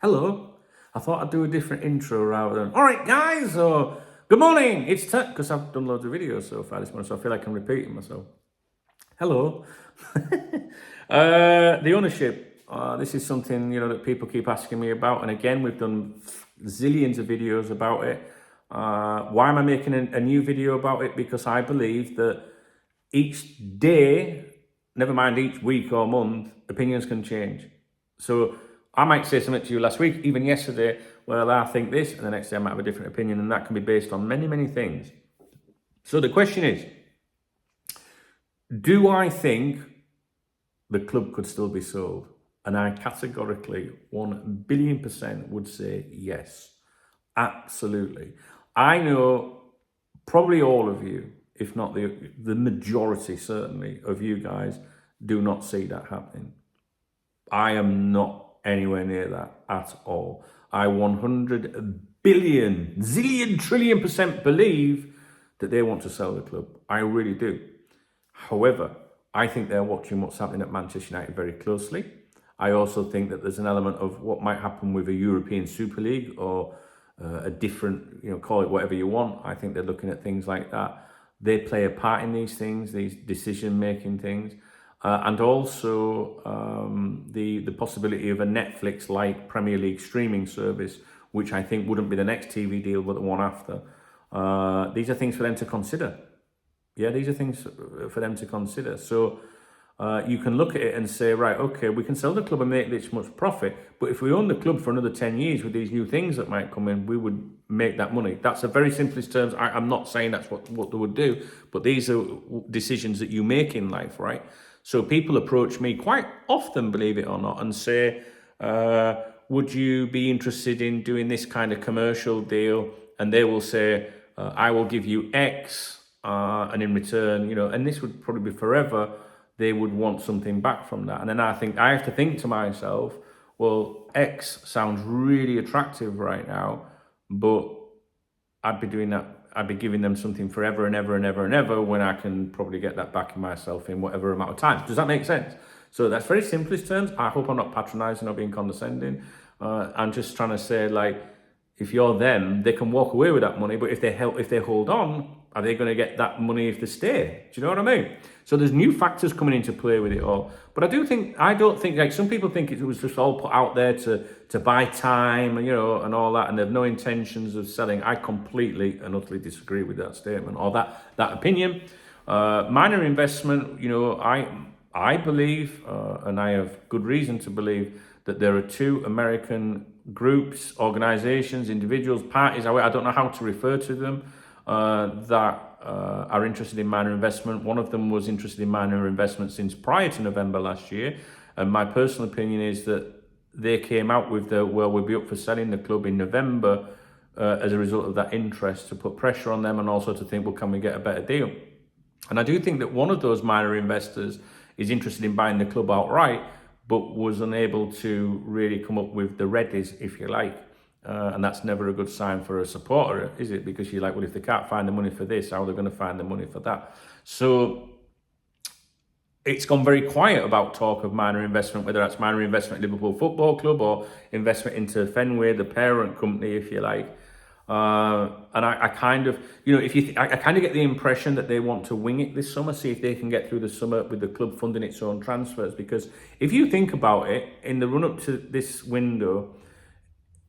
Hello. I thought I'd do a different intro rather than, all right, guys, or good morning. It's because I've done loads of videos so far this morning, so I feel like I'm repeating myself. Hello. The ownership. This is something, that people keep asking me about. And again, we've done zillions of videos about it. Why am I making a new video about it? Because I believe that each day, never mind each week or month, opinions can change. So I might say something to you last week, even yesterday, well, I think this, and the next day I might have a different opinion, and that can be based on many, many things. So the question is, do I think the club could still be sold? And I categorically, 1 billion% would say yes. Absolutely. I know probably all of you, if not the majority certainly of you guys, do not see that happening. I am not anywhere near that at all. I 100 billion, zillion, trillion% believe that they want to sell the club. I really do. However, I think they're watching what's happening at Manchester United very closely. I also think that there's an element of what might happen with a European Super League or a different, call it whatever you want. I think they're looking at things like that. They play a part in these things, these decision-making things. And also the possibility of a Netflix-like Premier League streaming service, which I think wouldn't be the next TV deal, but the one after. These are things for them to consider. Yeah, these are things for them to consider. So you can look at it and say, right, okay, we can sell the club and make this much profit, but if we own the club for another 10 years with these new things that might come in, we would make that money. That's a very simplest terms. I'm not saying that's what they would do, but these are decisions that you make in life, right? So people approach me quite often, believe it or not, and say, would you be interested in doing this kind of commercial deal? And they will say, I will give you X, and in return, and this would probably be forever, they would want something back from that. And then I have to think to myself, well, X sounds really attractive right now, but I'd be doing that. I'd be giving them something forever and ever and ever and ever when I can probably get that back in myself in whatever amount of time. Does that make sense? So that's very simplest terms. I hope I'm not patronizing or being condescending. I'm just trying to say, like, if you're them, they can walk away with that money, but if they hold on, are they going to get that money if they stay? Do you know what I mean? So there's new factors coming into play with it all. But I don't think, like some people think it was just all put out there to buy time, and all that, and they have no intentions of selling. I completely and utterly disagree with that statement or that opinion. Minor investment, I believe, and I have good reason to believe, that there are two American groups, organizations, individuals, parties, I don't know how to refer to them, that are interested in minor investment. One of them was interested in minor investment since prior to November last year. And my personal opinion is that they came out with we'll be up for selling the club in November as a result of that interest, to put pressure on them and also to think, well, can we get a better deal? And I do think that one of those minor investors is interested in buying the club outright, but was unable to really come up with the readies, if you like. And that's never a good sign for a supporter, is it? Because you're like, well, if they can't find the money for this, how are they going to find the money for that? So it's gone very quiet about talk of minor investment, whether that's minor investment at Liverpool Football Club or investment into Finlay, the parent company, if you like. And I kind of, I kind of get the impression that they want to wing it this summer, see if they can get through the summer with the club funding its own transfers. Because if you think about it, in the run up to this window,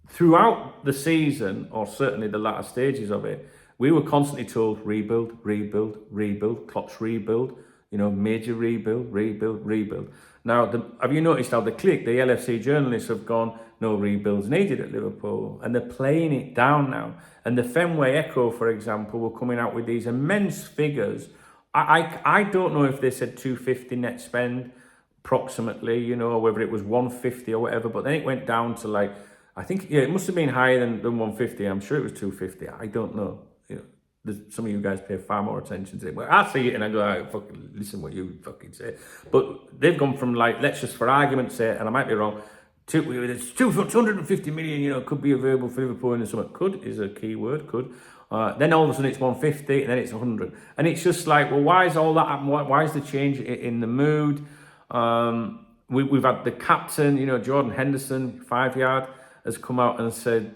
throughout the season, or certainly the latter stages of it, we were constantly told rebuild, rebuild, rebuild, Klopp's rebuild, major rebuild, rebuild, rebuild. Now, have you noticed how the LFC journalists have gone, no rebuilds needed at Liverpool, and they're playing it down now. And the Fenway Echo, for example, were coming out with these immense figures. I don't know if they said 250 net spend, approximately, whether it was 150 or whatever, but then it went down to like, I think, it must have been higher than 150. I'm sure it was 250. I don't know. Some of you guys pay far more attention to it. But I see it and I go, fucking listen what you fucking say. But they've gone from like, let's just for argument's sake, and I might be wrong, 250 million, could be available for Liverpool in the summer. Could is a key word, could. Then all of a sudden it's 150 and then it's 100. And it's just like, well, why is all that happening? Why is the change in the mood? We've had the captain, Jordan Henderson, 5 yard. has come out and said,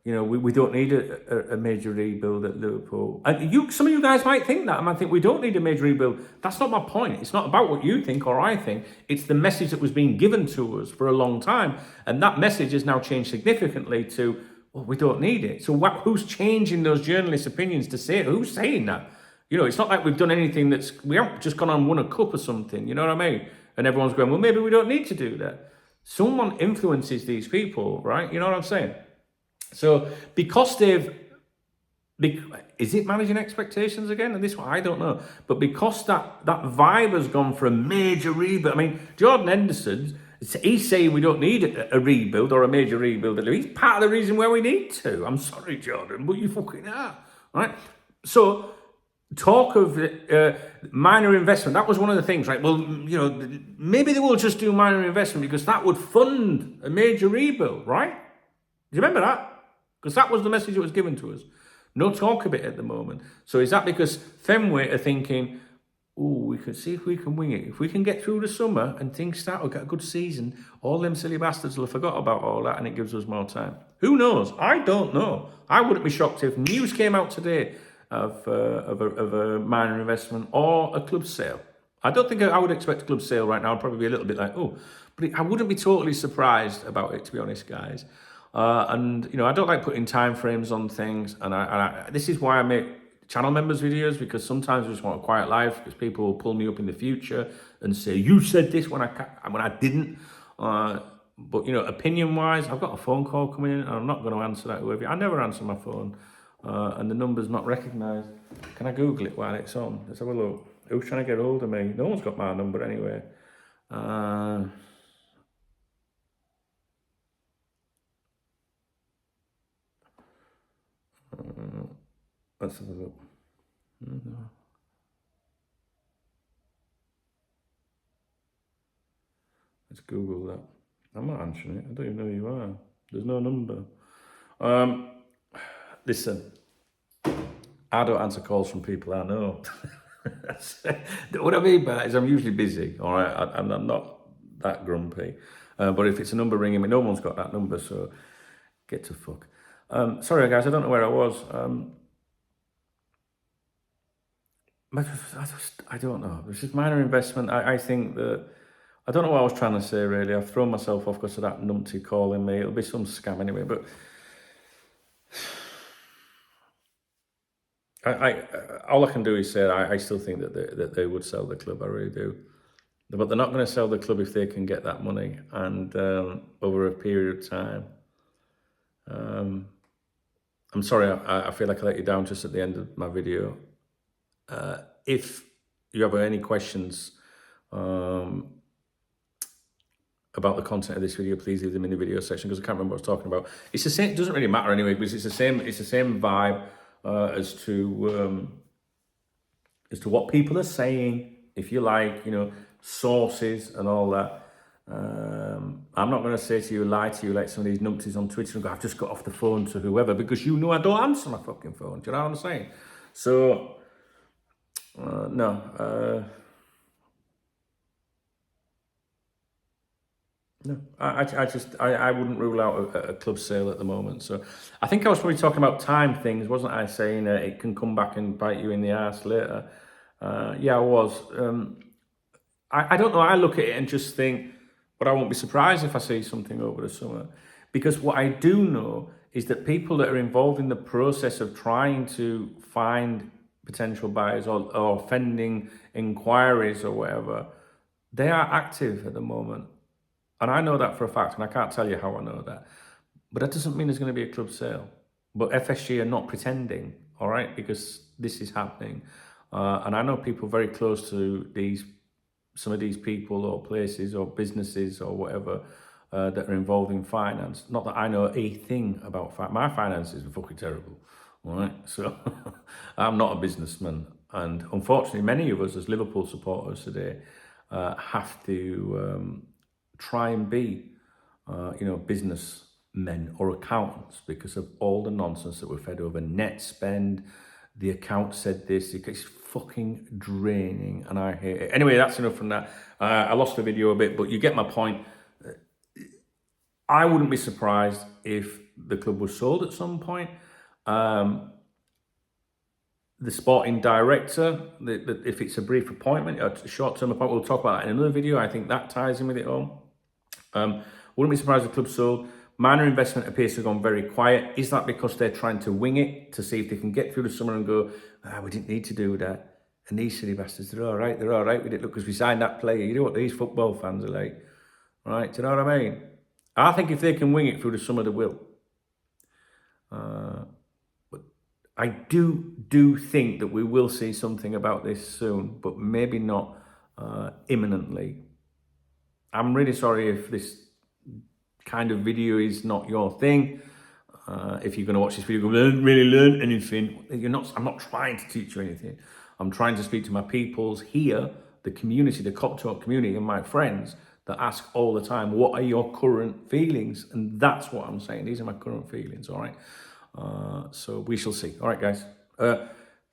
we don't need a major rebuild at Liverpool. And some of you guys might think that. I might think we don't need a major rebuild. That's not my point. It's not about what you think or I think. It's the message that was being given to us for a long time. And that message has now changed significantly to, well, we don't need it. So who's changing those journalists' opinions to say it? Who's saying that? It's not like we've done anything we haven't just gone on and won a cup or something. You know what I mean? And everyone's going, well, maybe we don't need to do that. Someone influences these people, right? You know what I'm saying? So because is it managing expectations again? And this one, I don't know. But because that vibe has gone for a major rebuild. I mean, Jordan Henderson, he's saying we don't need a rebuild or a major rebuild. He's part of the reason why we need to. I'm sorry, Jordan, but you fucking are. Right? So talk of minor investment. That was one of the things, right? Well, maybe they will just do minor investment because that would fund a major rebuild, right? Do you remember that? Because that was the message that was given to us. No talk of it at the moment. So is that because Fenway are thinking, we can see if we can wing it. If we can get through the summer and things start, we'll get a good season, all them silly bastards will have forgot about all that and it gives us more time. Who knows? I don't know. I wouldn't be shocked if news came out today of a minor investment or a club sale. I don't think I would expect a club sale right now. I'd probably be a little bit like, but I wouldn't be totally surprised about it, to be honest, guys. I don't like putting time frames on things, and this is why I make channel members videos, because sometimes I just want a quiet life, because people will pull me up in the future and say, you said this when I didn't. But opinion wise, I've got a phone call coming in and I'm not going to answer that. I never answer my phone, and the number's not recognised. Can I Google it while it's on? Let's have a look. Who's trying to get hold of me? No one's got my number anyway. Let's have a look. Let's Google that. I'm not answering it. I don't even know who you are. There's no number. Listen, I don't answer calls from people I know. What I mean by that is I'm usually busy, all right? And I'm not that grumpy. But if it's a number ringing me, no one's got that number, so get to fuck. Sorry, guys, I don't know where I was. I don't know. It's just minor investment. I think that, I don't know what I was trying to say, really. I've thrown myself off because of that numpty calling me. It'll be some scam anyway, but all I can do is say I still think that they would sell the club. I really do. But they're not going to sell the club if they can get that money and over a period of time. I'm sorry, I feel like I let you down just at the end of my video. If you have any questions about the content of this video, please leave them in the video section, because I can't remember what I was talking about. It's the same. It doesn't really matter anyway, because it's the same vibe as to what people are saying. If you like, sources and all that. I'm not going to say to you, lie to you like some of these numpties on Twitter and go, I've just got off the phone to whoever, because I don't answer my fucking phone. Do you know what I'm saying? So, no. No, I wouldn't rule out a club sale at the moment. So I think I was probably talking about time things, wasn't I? Saying it can come back and bite you in the ass later. Yeah, I was. I don't know. I look at it and just think, but I won't be surprised if I see something over the summer. Because what I do know is that people that are involved in the process of trying to find potential buyers or pending inquiries or whatever, they are active at the moment. And I know that for a fact, and I can't tell you how I know that. But that doesn't mean there's going to be a club sale. But FSG are not pretending, all right, because this is happening. And I know people very close to some of these people or places or businesses or whatever that are involved in finance. Not that I know a thing about finance. My finances are fucking terrible, all right? So I'm not a businessman. And unfortunately, many of us as Liverpool supporters today have to try and be, businessmen or accountants because of all the nonsense that we're fed over. Net spend, the account said this, it's fucking draining and I hate it. Anyway, that's enough from that. I lost the video a bit, but you get my point. I wouldn't be surprised if the club was sold at some point. The sporting director, if it's a brief appointment, a short-term appointment, we'll talk about that in another video. I think that ties in with it all. Wouldn't be surprised if the club sold. Minor investment appears to have gone very quiet. Is that because they're trying to wing it to see if they can get through the summer and go, we didn't need to do that? And these silly bastards, they're all right with it. Look, because we signed that player. You know what these football fans are like, right? Do you know what I mean? I think if they can wing it through the summer, they will. But I do think that we will see something about this soon, but maybe not imminently. I'm really sorry if this kind of video is not your thing. If you're going to watch this video, I didn't really learn anything. I'm not trying to teach you anything. I'm trying to speak to my peoples here, the community, the Cop Talk community, and my friends that ask all the time, what are your current feelings? And that's what I'm saying. These are my current feelings, all right? So we shall see. All right, guys.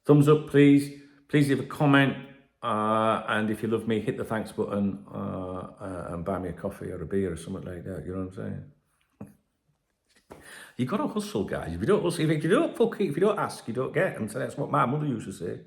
Thumbs up, please. Please leave a comment. And if you love me, hit the thanks button and buy me a coffee or a beer or something like that. You know what I'm saying? You got to hustle, guys. If you don't hustle, if you don't ask, you don't get. And so that's what my mother used to say.